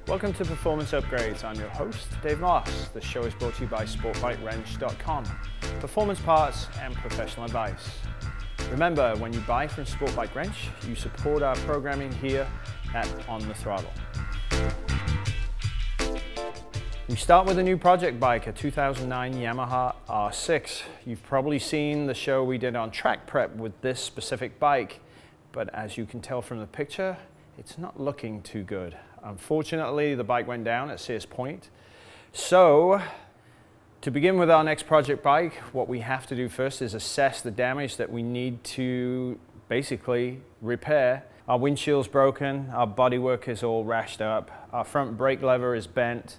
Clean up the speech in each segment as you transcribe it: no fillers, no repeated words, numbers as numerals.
Welcome to Performance Upgrades. I'm your host, Dave Moss. The show is brought to you by SportBikeWrench.com. Performance parts and professional advice. Remember, when you buy from Sport Bike Wrench, you support our programming here at On The Throttle. We start with a new project bike, a 2009 Yamaha R6. You've probably seen the show we did on track prep with this specific bike, but as you can tell from the picture, it's not looking too good. Unfortunately, the bike went down at Sears Point. So, to begin with our next project bike, what we have to do first is assess the damage that we need to basically repair. Our windshield's broken, our bodywork is all rashed up, our front brake lever is bent,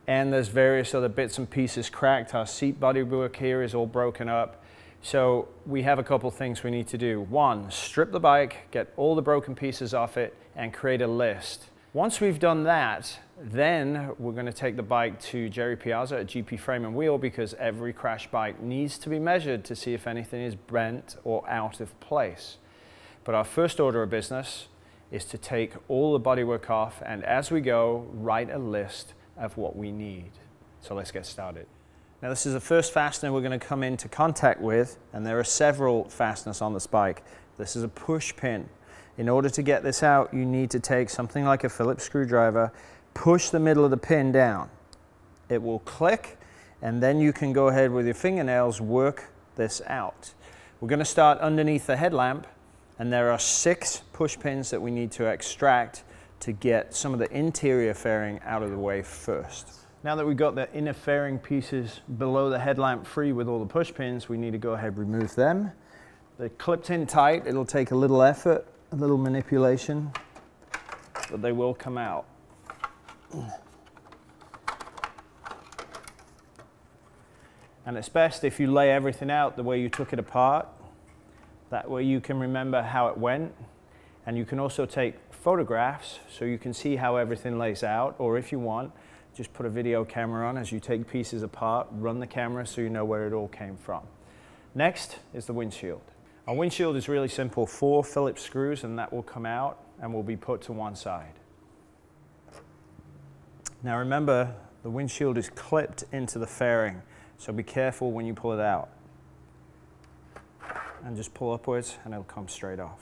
and there's various other bits and pieces cracked. Our seat bodywork here is all broken up. So we have a couple things we need to do. One, strip the bike, get all the broken pieces off it, and create a list. Once we've done that, then we're going to take the bike to Jerry Piazza at GP Frame and Wheel, because every crash bike needs to be measured to see if anything is bent or out of place. But our first order of business is to take all the bodywork off, and as we go, write a list of what we need. So let's get started. Now this is the first fastener we're going to come into contact with, and there are several fasteners on this bike. This is a push pin. In order to get this out, you need to take something like a Phillips screwdriver, push the middle of the pin down. It will click, and then you can go ahead with your fingernails, work this out. We're going to start underneath the headlamp, and there are 6 push pins that we need to extract to get some of the interior fairing out of the way first. Now that we've got the inner fairing pieces below the headlamp free with all the push pins, we need to go ahead and remove them. They're clipped in tight. It'll take a little effort, a little manipulation, but they will come out. And it's best if you lay everything out the way you took it apart. That way you can remember how it went, and you can also take photographs so you can see how everything lays out, or if you want, just put a video camera on as you take pieces apart, run the camera so you know where it all came from. Next is the windshield. Our windshield is really simple, 4 Phillips screws, and that will come out and will be put to one side. Now remember, the windshield is clipped into the fairing, so be careful when you pull it out. And just pull upwards and it'll come straight off.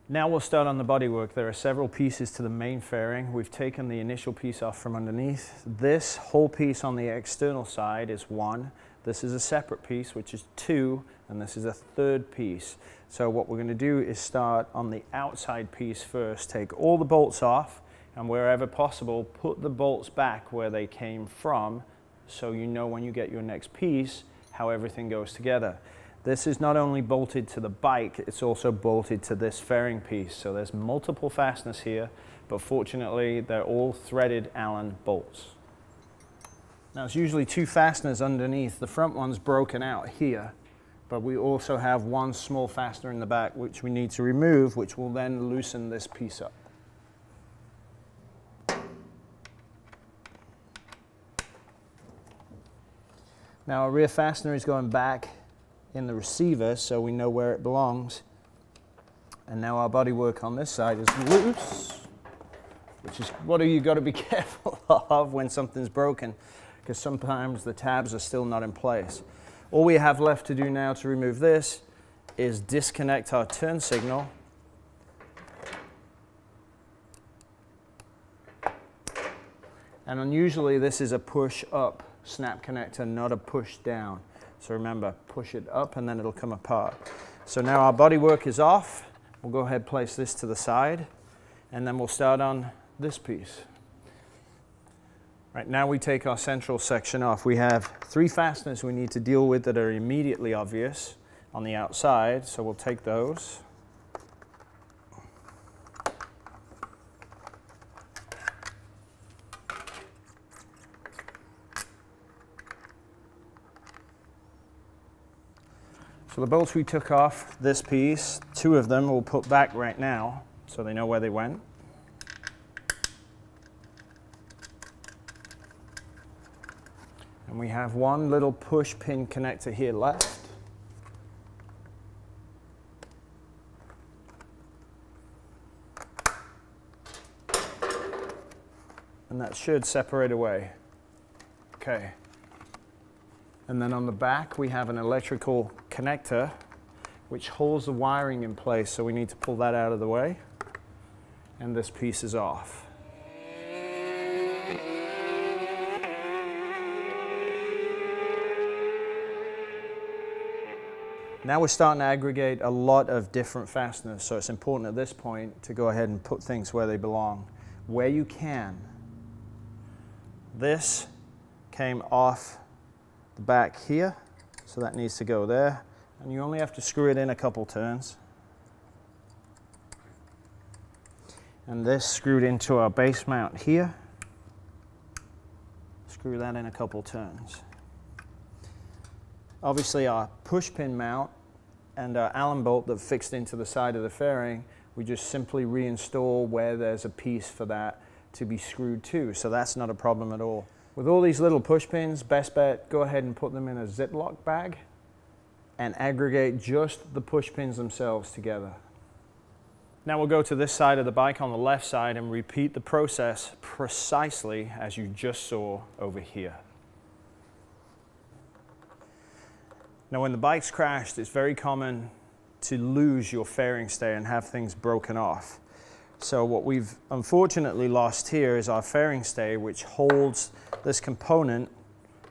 Now we'll start on the bodywork. There are several pieces to the main fairing. We've taken the initial piece off from underneath. This whole piece on the external side is 1. This is a separate piece, which is 2, and this is a 3rd piece. So what we're going to do is start on the outside piece first, take all the bolts off, and wherever possible, put the bolts back where they came from, so you know when you get your next piece how everything goes together. This is not only bolted to the bike, it's also bolted to this fairing piece. So there's multiple fasteners here, but fortunately they're all threaded Allen bolts. Now it's usually 2 fasteners underneath. The front one's broken out here, but we also have 1 small fastener in the back which we need to remove, which will then loosen this piece up. Now our rear fastener is going back in the receiver so we know where it belongs. And now our bodywork on this side is loose, which is what you got to be careful of when something's broken, because sometimes the tabs are still not in place. All we have left to do now to remove this is disconnect our turn signal. And unusually this is a push up snap connector, not a push down. So remember, push it up and then it'll come apart. So now our bodywork is off. We'll go ahead and place this to the side, and then we'll start on this piece. Right, now we take our central section off. We have 3 fasteners we need to deal with that are immediately obvious on the outside, so we'll take those. So the bolts we took off this piece, 2 of them we'll put back right now so they know where they went. And we have 1 little push pin connector here left. and that should separate away. Okay. And then on the back we have an electrical connector which holds the wiring in place, so we need to pull that out of the way, and this piece is off. Now we're starting to aggregate a lot of different fasteners, so it's important at this point to go ahead and put things where they belong, where you can. This came off the back here, so that needs to go there, and you only have to screw it in a couple turns. And this screwed into our base mount here. Screw that in a couple turns. Obviously our push pin mount and our Allen bolt that fixed into the side of the fairing, we just simply reinstall where there's a piece for that to be screwed to, so that's not a problem at all. With all these little push pins, best bet, go ahead and put them in a Ziploc bag and aggregate just the push pins themselves together. Now we'll go to this side of the bike on the left side and repeat the process precisely as you just saw over here. Now when the bike's crashed, it's very common to lose your fairing stay and have things broken off. So what we've unfortunately lost here is our fairing stay, which holds this component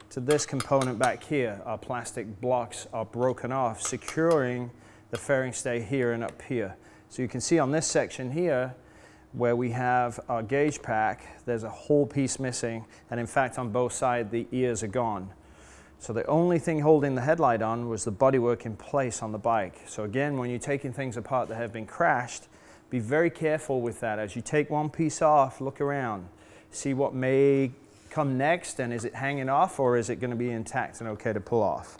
to this component back here. Our plastic blocks are broken off, securing the fairing stay here and up here. So you can see on this section here, where we have our gauge pack, there's a whole piece missing, and in fact on both sides the ears are gone. So the only thing holding the headlight on was the bodywork in place on the bike. So again, when you're taking things apart that have been crashed, be very careful with that. As you take one piece off, look around, see what may come next, and is it hanging off or is it going to be intact and okay to pull off.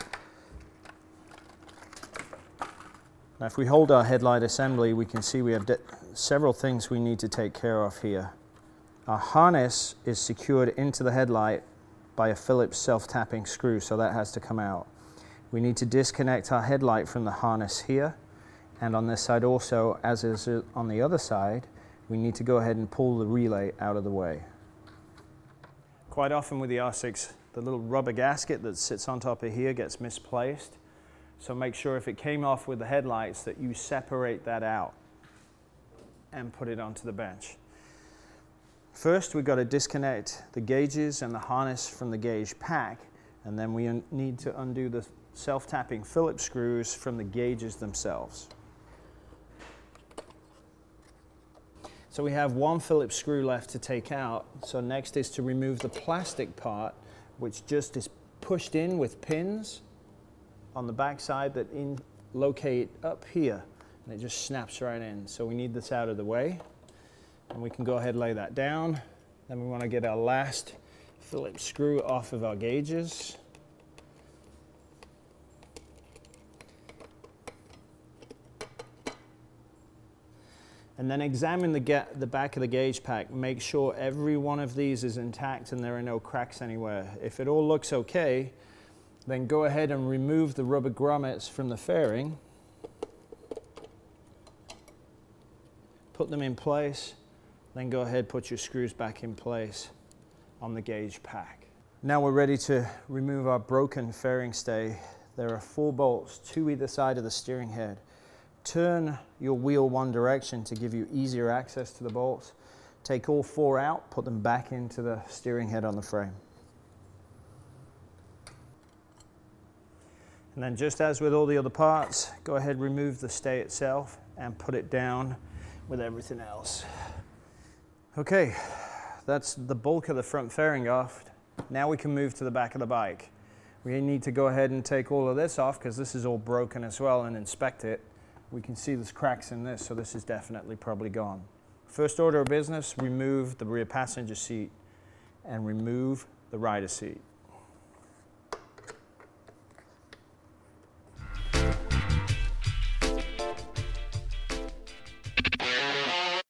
Now if we hold our headlight assembly, we can see we have several things we need to take care of here. Our harness is secured into the headlight by a Phillips self-tapping screw, so that has to come out. We need to disconnect our headlight from the harness here, and on this side also, as is on the other side, we need to go ahead and pull the relay out of the way. Quite often with the R6, the little rubber gasket that sits on top of here gets misplaced, so make sure if it came off with the headlights that you separate that out and put it onto the bench. First, we've got to disconnect the gauges and the harness from the gauge pack, and then we need to undo the self-tapping Phillips screws from the gauges themselves. So we have one Phillips screw left to take out, so next is to remove the plastic part, which just is pushed in with pins on the back side that locate up here, and it just snaps right in. So we need this out of the way. And we can go ahead and lay that down. Then we want to get our last Phillips screw off of our gauges. And then examine the back of the gauge pack. Make sure every one of these is intact and there are no cracks anywhere. If it all looks okay, then go ahead and remove the rubber grommets from the fairing. Put them in place. Then go ahead, put your screws back in place on the gauge pack. Now we're ready to remove our broken fairing stay. There are 4 bolts, 2 either side of the steering head. Turn your wheel one direction to give you easier access to the bolts. Take all 4 out, put them back into the steering head on the frame. And then just as with all the other parts, go ahead, remove the stay itself and put it down with everything else. Okay, that's the bulk of the front fairing off. Now we can move to the back of the bike. We need to go ahead and take all of this off because this is all broken as well, and inspect it. We can see there's cracks in this, so this is definitely probably gone. First order of business, remove the rear passenger seat and remove the rider seat.